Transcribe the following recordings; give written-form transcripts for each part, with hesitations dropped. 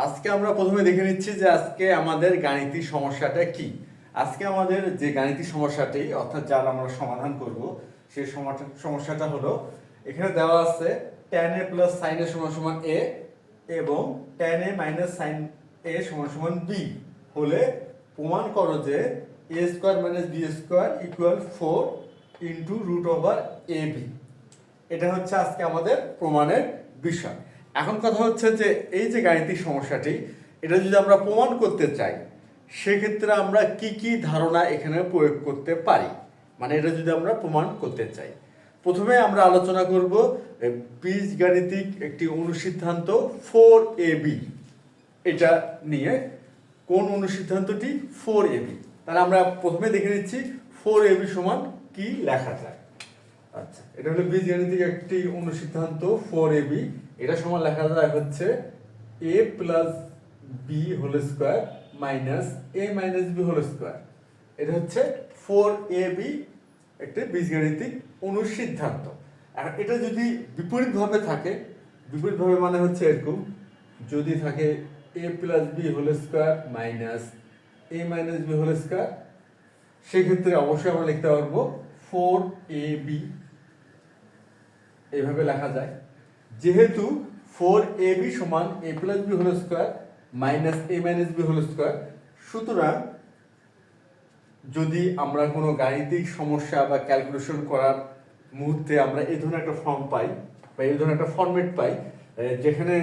আজকে আমরা প্রথমে দেখে নিচ্ছি যে আজকে আমাদের গাণিতিক সমস্যাটা কি। আজকে আমাদের যে গাণিতিক সমস্যাটি অর্থাৎ যার আমরা সমাধান করব সেই সমস্যাটা হলো এখানে দেওয়া আছে tan a plus sin a সমান সমান a এবং tan a minus sin a সমান সমান b হলে প্রমাণ করো যে a square minus b square equal 4 into root over ab। এটা হচ্ছে আজকে আমাদের প্রমাণের বিষয়। এখন কথা হচ্ছে যে এই যে গাণিতিক সমস্যাটি এটা যদি আমরা প্রমাণ করতে চাই সেক্ষেত্রে আমরা কি কি ধারণা এখানে প্রয়োগ করতে পারি, মানে এটা যদি আমরা প্রমাণ করতে চাই। প্রথমে আমরা আলোচনা করব বীজগাণিতিক একটি অনুসিদ্ধান্ত 4ab এটা নিয়ে। কোন অনুসিদ্ধান্তটি? 4ab। তাহলে আমরা প্রথমে দেখে নিচ্ছি 4ab সমান কি লেখা যায়। আচ্ছা, এটা হলো বীজগাণিতিক একটি অনুসিদ্ধান্ত 4ab। এটা সমান লেখা যায় হচ্ছে a plus b whole square minus a minus b whole square. এটা হচ্ছে 4ab একটি বীজগাণিতিক অনুসিদ্ধান্ত। এখন এটা যদি বিপরীতভাবে থাকে, বিপরীতভাবে মানে হচ্ছে এরকম, যদি থাকে a plus b whole square minus a minus b whole square, সেক্ষেত্রে অবশ্যই আমরা লিখতে পারবো 4ab এইভাবে লেখা যায়। যেহেতু 4ab সমান a plus b whole square minus a minus b whole square, সুতরাং যদি আমরা কোনো গাণিতিক সমস্যা বা ক্যালকুলেশন করার মুহূর্তে আমরা এই ধরনের একটা ফর্ম পাই বা এই ধরনের একটা ফরম্যাট পাই যেখানে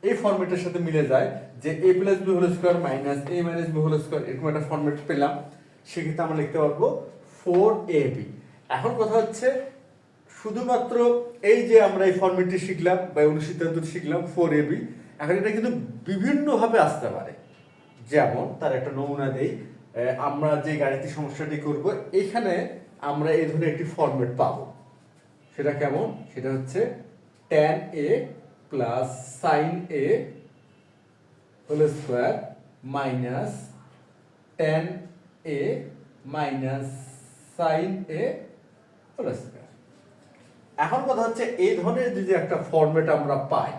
এই ফরম্যাটের সাথে মিলে যায় যে a plus b whole square minus a minus b whole square, এরকম একটা ফরম্যাট পেলাম, সেক্ষেত্রে আমরা লিখতে পারবো 4ab। এখন কথা হচ্ছে শুধুমাত্র এই যে আমরা এই ফর্মেটটি শিখলাম বা অনুসিদ্ধান্তটি শিখলাম 4ab, এখন এটা কিন্তু বিভিন্নভাবে আসতে পারে। যেমন তার একটা নমুনা দেই, আমরা যে গাণিতিক সমস্যাটি করব এখানে আমরা এই ধরনের একটি ফর্মেট পাবো। সেটা কেমন? সেটা হচ্ছে tan a plus sin a whole square minus tan a minus sin a whole square. এখন কথা হচ্ছে এই ধরনের যদি একটা ফরম্যাট আমরা পাই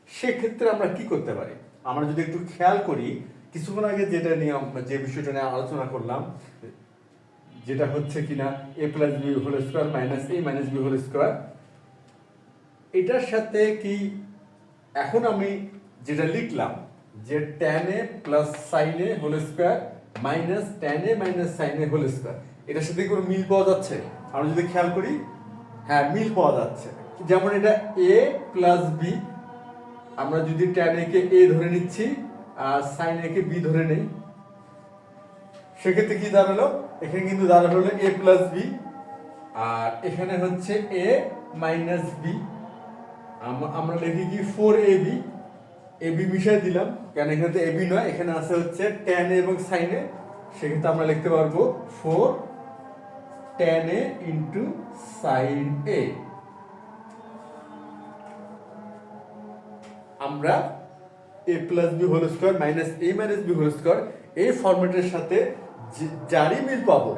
সেক্ষেত্রে আমরা কি করতে পারি। আমরা যদি একটু খেয়াল করি, কিছুক্ষণ আগে যেটা নিয়ে যে বিষয়টা নিয়ে আলোচনা করলাম, যেটা হচ্ছে কিনা a plus b whole square minus a minus b whole square, এটার সাথে কি এখন আমি যেটা লিখলাম যে tan a plus sin a whole square minus tan a minus sin a whole square, এটার সাথে কোনো মিল পাওয়া যাচ্ছে? আমরা যদি খেয়াল করি, হ্যাঁ, মিল পাওয়া যাচ্ছে। যেমন এটা a প্লাস b, আমরা যদি tan a কে a ধরে নিচ্ছি আর sin a কে b ধরে নেই, সেক্ষেত্রে কি দাঁড়ালো? এখানে কিন্তু দাঁড়ালো a প্লাস b, আর এখানে হচ্ছে a মাইনাস b। আমরা লিখি কি 4ab, ab মিশিয়ে দিলাম, কেন এখানে তো ab নয়, এখানে আছে হচ্ছে tan a এবং sin a, সেক্ষেত্রে আমরা লিখতে পারবো 4 tan a into sin a। আমরা a plus b whole square minus a minus b whole square এই ফরম্যাটের সাথে যারই মিল পাবো,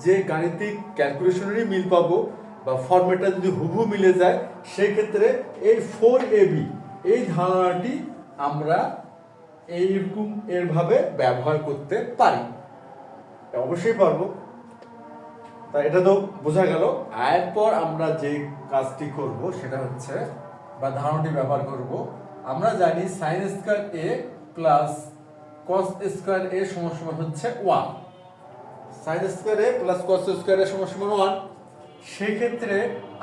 যে গাণিতিক ক্যালকুলেশনেরই মিল পাবো বা ফরম্যাটটা যদি হুবহু মিলে যায়, সেক্ষেত্রে এই 4ab এই ধারণাটি আমরা এইরকম এরভাবে ব্যবহার করতে পারি। অবশ্যই পারবো, তা এটা তো বোঝা গেল। এরপর আমরা যে কাজটি করব সেটা হচ্ছে বা ধারণাটি ব্যবহার করব, আমরা জানি sin square a plus cos square a সমান সমান হচ্ছে 1। sin square a plus cos square a সমান সমান 1, সেক্ষেত্রে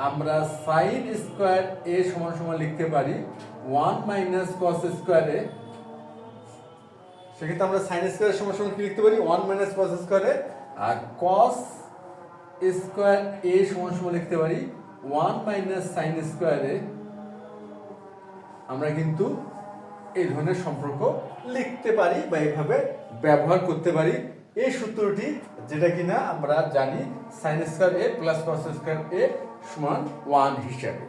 আমরা sin স্কয়ার a সমান সমান লিখতে পারি 1 মাইনাস cos স্কয়ার a। সেক্ষেত্রে আমরা sin স্কয়ার সমান সমান কি লিখতে পারি? 1 মাইনাস cos স্কয়ার a। আর cos স্কয়ার a সমান সমান লিখতে পারি 1 মাইনাস sin স্কয়ার a। আমরা কিন্তু এই ধরনের সম্পর্ক লিখতে পারি বা এইভাবে ব্যবহার করতে পারি এই সূত্রটি, যেটা কিনা আমরা জানি sin square a plus cos square a সমান 1 হিসাবে।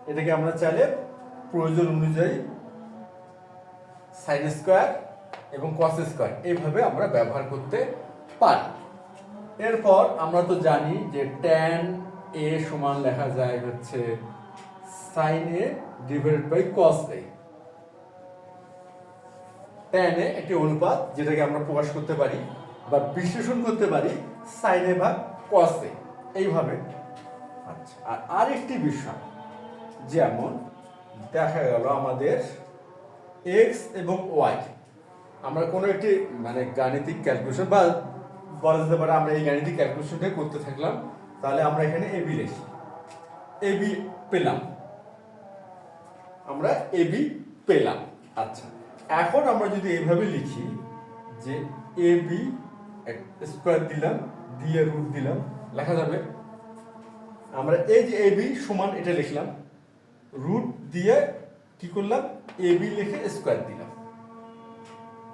এটাকে আমরা চাইলে প্রয়োজন অনুযায়ী sin স্কয়ার এবং cos স্কয়ার এইভাবে আমরা ব্যবহার করতে পারি। এরপর আমরা তো জানি যে tan a সমান লেখা যায় হচ্ছে sin a divided by cos a। tan এ একটি অনুপাত যেটাকে আমরা প্রকাশ করতে পারি বা বিশ্লেষণ করতে পারি sin এ ভাগ cos এ, এইভাবে। আচ্ছা, আর আরেকটি বিষয়, যেমন দেখা গেল আমাদের x এবং y, আমরা কোনো একটি মানে গাণিতিক ক্যালকুলেশন বা বলা যেতে পারে আমরা এই গাণিতিক ক্যালকুলেশনটা করতে থাকলাম, তাহলে আমরা এখানে এবি লিখি, এবি পেলাম, আমরা এবি পেলাম। আচ্ছা, এখন আমরা যদি এইভাবে লিখি যে এবি স্কোয়ার দিলাম, দিয়ে রুট দিলাম, লেখা যাবে আমরা এই যে এবি সমান এটা লিখলাম, রুট দিয়ে কি করলাম, এবি লিখে স্কোয়ার দিলাম।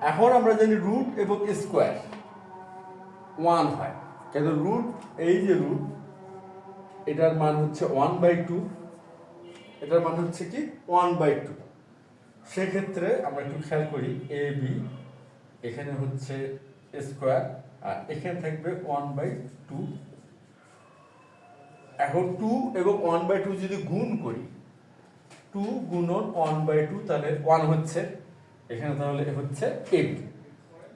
এখন আমরা জানি রুট এবং স্কোয়ার 1 হয়, কেন রুট, এই যে রুট, এটার মান হচ্ছে 1/2, এটার মান হচ্ছে কি 1/2। সেক্ষেত্রে আমরা একটু খেয়াল করি, এ বি এখানে হচ্ছে স্কোয়ার আর এখানে থাকবে 1/2। এখন 2 এবং 1/2 যদি গুণ করি, 2 গুণন 1/2, তাহলে 1 হচ্ছে এখানে, তাহলে হচ্ছে এবি,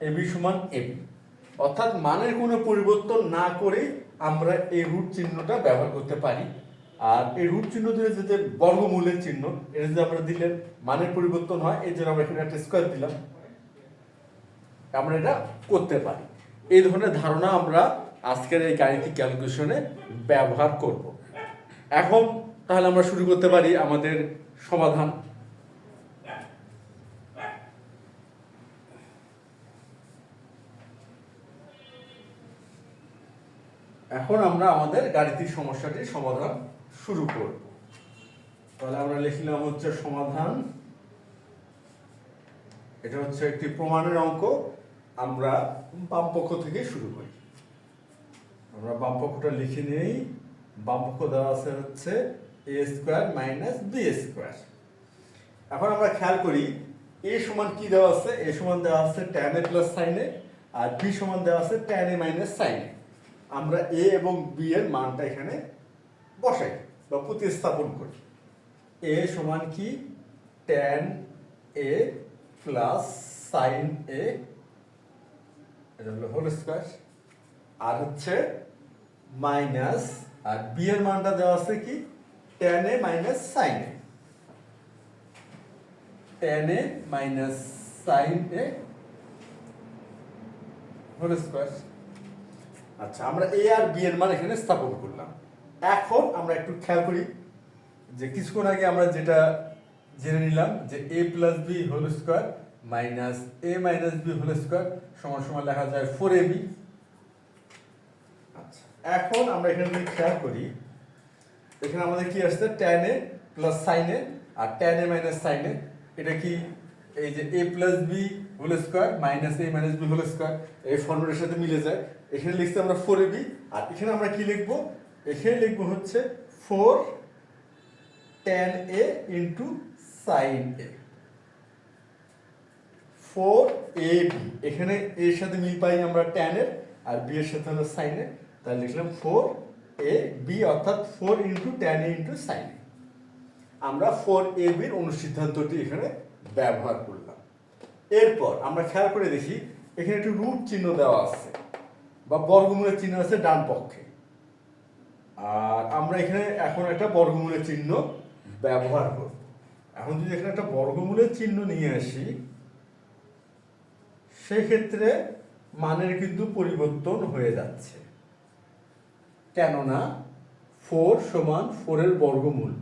এবি সমান এবি। অর্থাৎ মানের কোনো পরিবর্তন না করে আমরা এই রুট চিহ্নটা ব্যবহার করতে পারি। আর এই রুট চিহ্ন দিলে যেতে বর্গমূলের চিহ্ন, এটা যদি আমরা দিলে মানের পরিবর্তন হয়, এই জন্য আমরা এখানে একটা স্কোয়ার দিলাম, আমরা এটা করতে পারি। এই ধরনের ধারণা আমরা আজকের এই গাণিতিক ক্যালকুলেশনে ব্যবহার করব। এখন তাহলে আমরা শুরু করতে পারি আমাদের সমাধান। এখন আমরা আমাদের গাণিতিক সমস্যাটির সমাধান শুরু করব। তাহলে আমরা লিখলাম হচ্ছে সমাধান, এটা হচ্ছে একটি প্রমাণের অঙ্ক। আমরা বাম পক্ষ থেকে শুরু করি, আমরা বাম পক্ষটা লিখে নেই। বাম পক্ষ দেওয়া আছে হচ্ছে a square minus b square. এখন আমরা খেয়াল করি a সমান কি দেওয়া আছে, a সমান দেওয়া আছে tan a plus sin a, আর b সমান দেওয়া আছে tan a minus sin a। আমরা a এবং b এর মানটা এখানে বসাই বা প্রতিস্থাপন করি। a সমান কি tan a plus sin a, এটা হলো হোল স্কয়ার, আর হচ্ছে মাইনাস, আর b এর মানটা দেওয়া আছে কি tan a minus sin a, tan a minus sin a whole square. আচ্ছা, আমরা a আর b এর মান এখানে স্থাপন করলাম। এখন আমরা একটু খেয়াল করি যে কিছুক্ষণ আগে আমরা যেটা জেনে নিলাম যে a plus b whole square minus a minus b whole square সমান সমান লেখা যায় 4ab। আচ্ছা, এখন আমরা এখানে যদি খেয়াল করি, এখানে আমাদের কি আসছে tan a plus sin a আর tan a minus sin a, এটা কি এই যে a plus b whole square minus a minus b whole square, এই ফর্মুলার সাথে মিলে যায়। এখানে লিখছি আমরা 4ab, আর এখানে আমরা কি লিখব, এখানে লিখব হচ্ছে 4 tan a into sin a, 4ab। এখানে এর সাথে মিল পাই আমরা tan এর, আর b এর সাথে হলো sin এর, তাহলে লিখলাম 4ab অর্থাৎ 4 into tan a into sin a। আমরা 4ab এর অনুসিদ্ধান্তটি এখানে ব্যবহার করলাম। এরপর আমরা খেয়াল করে দেখি, এখানে একটু রুট চিহ্ন দেওয়া আছে বা বর্গমূলের চিহ্ন আছে ডান পক্ষে, আর আমরা এখানে এখন একটা বর্গমূলের চিহ্ন ব্যবহার করব। এখন যদি এখানে একটা বর্গমূলের চিহ্ন নিয়ে আসি, সেই ক্ষেত্রে মানের কিন্তু পরিবর্তন হয়ে যাচ্ছে, কেননা 4 সমান 4 এর বর্গমূল,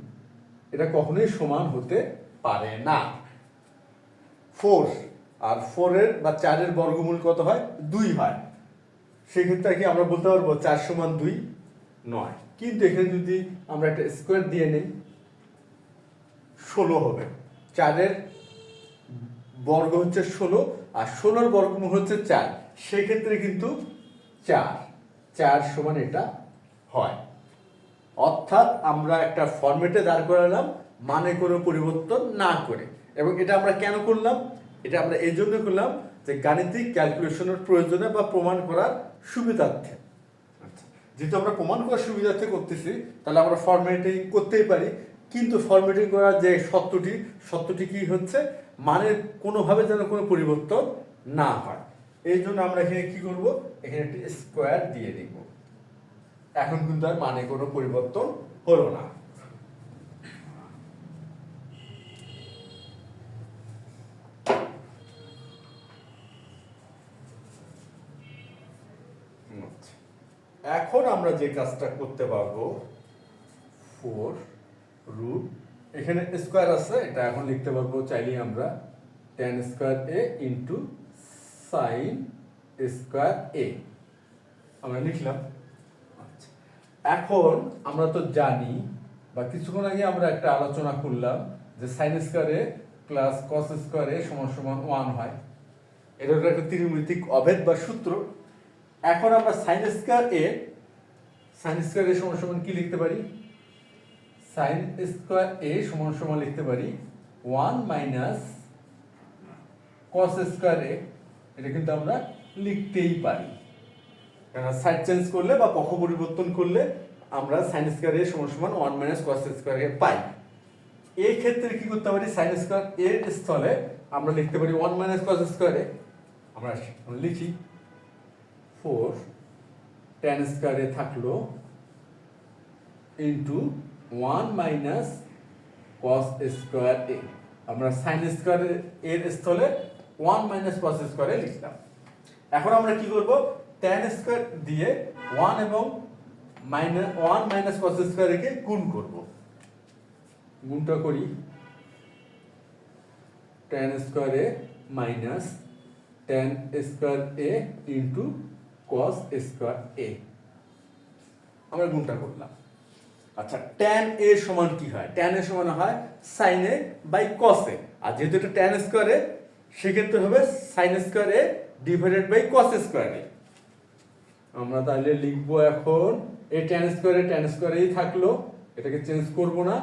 এটা কখনোই সমান হতে পারে না। 4 আর 4 এর বা 4 এর বর্গমূল কত হয়, 2 হয়। সেক্ষেত্রে কি আমরা বলতে পারবো 4 সমান 2 নয়, কিন্তু এখানে যদি আমরা একটা স্কোয়ার দিয়ে নেই 16 হবে। 4 এর বর্গ হচ্ছে 16 আর 16 এর বর্গমূল হচ্ছে 4, সেই ক্ষেত্রে কিন্তু 4 সমান এটা হয়। অর্থাৎ আমরা একটা ফরম্যাটে দাঁড় করালাম মানে কোনো পরিবর্তন না করে। এবং এটা আমরা কেন করলাম, এটা আমরা এই জন্য করলাম যে গাণিতিক ক্যালকুলেশনের প্রয়োজনে বা প্রমাণ করার সুবিধার্থে। আচ্ছা, যেহেতু আমরা প্রমাণ করার সুবিধার্থে করতেছি, তাহলে আমরা ফরম্যাটিং করতেই পারি। কিন্তু ফরম্যাটিং করার যে সত্যটি কি হচ্ছে, মানের কোনোভাবে যেন কোনো পরিবর্তন না হয়। এই জন্য আমরা এখানে কি করব, এখানে একটি স্কোয়ার দিয়ে দিব। এখন কিন্তু আর মানে কোনো পরিবর্তন হলো না। এখন আমরা যে কাজটা করতে পারবো, 4 রুট, এখানে স্কোয়ার আছে, এটা এখন লিখতে পারবো চাইলে আমরা tan square a into sine square a আমরা লিখলাম। আচ্ছা, এখন আমরা তো জানি বা কিছুক্ষণ আগে আমরা একটা আলোচনা করলাম যে sine square a plus cos square a সমান সমান 1 হয়। এটা একটা ত্রিমুতিক অভেদ বা সূত্র। এখন আমরা সাইন স্কোয়ার a সমান সমান কি লিখতে পারি, সাইন স্কোয়ার a সমান সমান লিখতে পারি 1 মাইনাস কস স্কোয়ার a। এটা কিন্তু আমরা লিখতেই পারি, কারণ সাইড চেঞ্জ করলে বা পক্ষ পরিবর্তন করলে আমরা সাইন স্কোয়ার a সমান সমান 1 মাইনাস কস স্কোয়ার a পাই। এই ক্ষেত্রে কি করতে পারি, সাইন স্কোয়ার এর স্থলে আমরা লিখতে পারি 1 মাইনাস কস স্কোয়ার a। আমরা লিখি 4 tan স্কোয়ার a থাকলো into 1 minus cos square a। আমরা সাইন স্কোয়ার এর স্থলে 1 মাইনাস কস স্কোয়ার a লিখলাম। এখন আমরা কি করব, tan স্কোয়ার দিয়ে 1 এবং 1 মাইনাস কস স্কোয়ার a কে গুণ করব। গুণটা করি, tan square a minus tan square a into cos square a, আমরা গুণটা করলাম। আচ্ছা, tan a সমান কি হয়, tan a সমান হয় sin a by cos a। আর যেহেতু এটা tan স্কোয়ার a, সেক্ষেত্রে হবে sin square a divided by cos square a। আমরা তাহলে লিখবো এখন এই tan স্কোয়ার এই থাকলো, এটাকে চেঞ্জ করব না।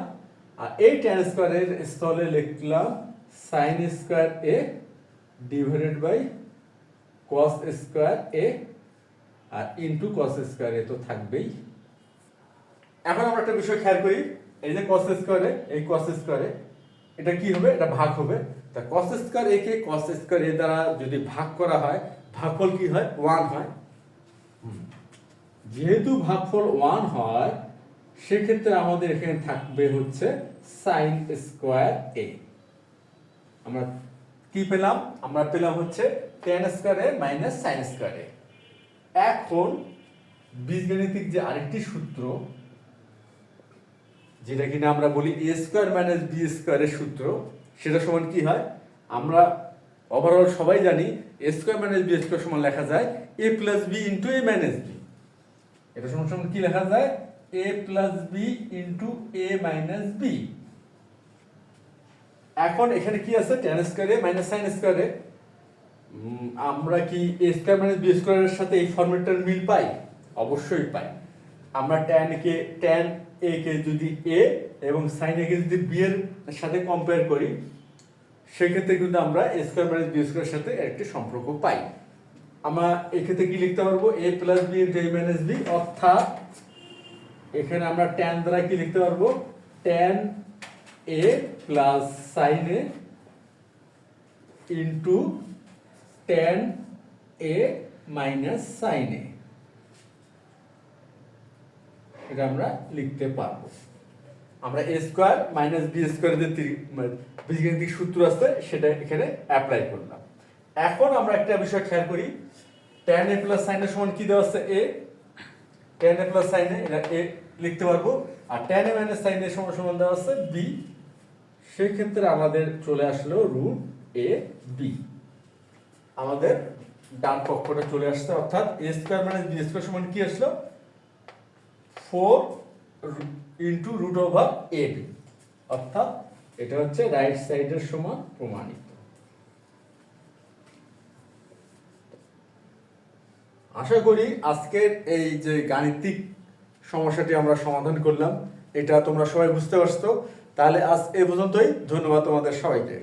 আর এই tan স্কোয়ার এর স্থলে লিখলাম sin square a divided by cos square a আর ইনটু cos স্কোয়ার a তো থাকবেই। এখন আমরা একটা বিষয় খেয়াল করি, এই যে cos স্কোয়ার a, এই cos স্কোয়ার a, এটা কি হবে, এটা ভাগ হবে। তা cos square a K cos square a দ্বারা যদি ভাগ করা হয়, ভাগফল কি হয়, 1 হয়। যেহেতু ভাগফল 1 হয়, সেক্ষেত্রে আমাদের এখানে থাকবে হচ্ছে sin স্কোয়ার a। আমরা কি পেলাম, আমরা পেলাম হচ্ছে tan square a minus sin square a। এখন বীজগণিতিক যে আরেকটি সূত্র, যেটা কিনা আমরা বলি a স্কোয়ার মাইনাস b স্কোয়ারের সূত্র, সেটা সমান কি হয়, আমরা ওভারঅল সবাই জানি a square minus b square সমান লেখা যায় a plus b into a minus b। এটা সমান সমান কি লেখা যায়, a plus b into a minus b। এখন এখানে কি আছে, tan square a minus sin square a। আমরা কি a স্কোয়ার মাইনাস b স্কোয়ারের সাথে এই ফরম্যাটটার মিল পাই? অবশ্যই পাই। আমরা tan a কে যদি a এবং sin a কে যদি b এর সাথে কম্পেয়ার করি, সেক্ষেত্রে কিন্তু আমরা a স্কোয়ার মাইনাস b স্কোয়ারের সাথে একটি সম্পর্ক পাই। আমরা এক্ষেত্রে কি লিখতে পারবো, a plus b into a minus b, অর্থাৎ এখানে আমরা tan দ্বারা কি লিখতে পারবো, tan a plus sin a into tan a minus sin a, এটা আমরা লিখতে পারবো। আমরা a square minus b square যে বীজগণিতিক সূত্র আছে, সেটা এখানে অ্যাপ্লাই করলাম। এখন আমরা একটা বিষয় খেয়াল করি, tan a plus sin a সমান কি দেওয়া আছে, a, tan a plus sin a, এটা a লিখতে পারবো। আর tan a minus sin a সমান সমান দেওয়া আছে b। সেই ক্ষেত্রে আমাদের চলে আসলো রুট a b। আমাদের ডান পক্ষটা চলে আসছে, অর্থাৎ a square minus b square সমান কি আসলো, 4 into root over a b। অর্থাৎ এটা হচ্ছে রাইট সাইডের সমান প্রমাণিত। আশা করি আজকের এই যে গাণিতিক সমস্যাটি আমরা সমাধান করলাম, এটা তোমরা সবাই বুঝতে পারছো। তাহলে আজ এ পর্যন্তই, ধন্যবাদ তোমাদের সবাইকে।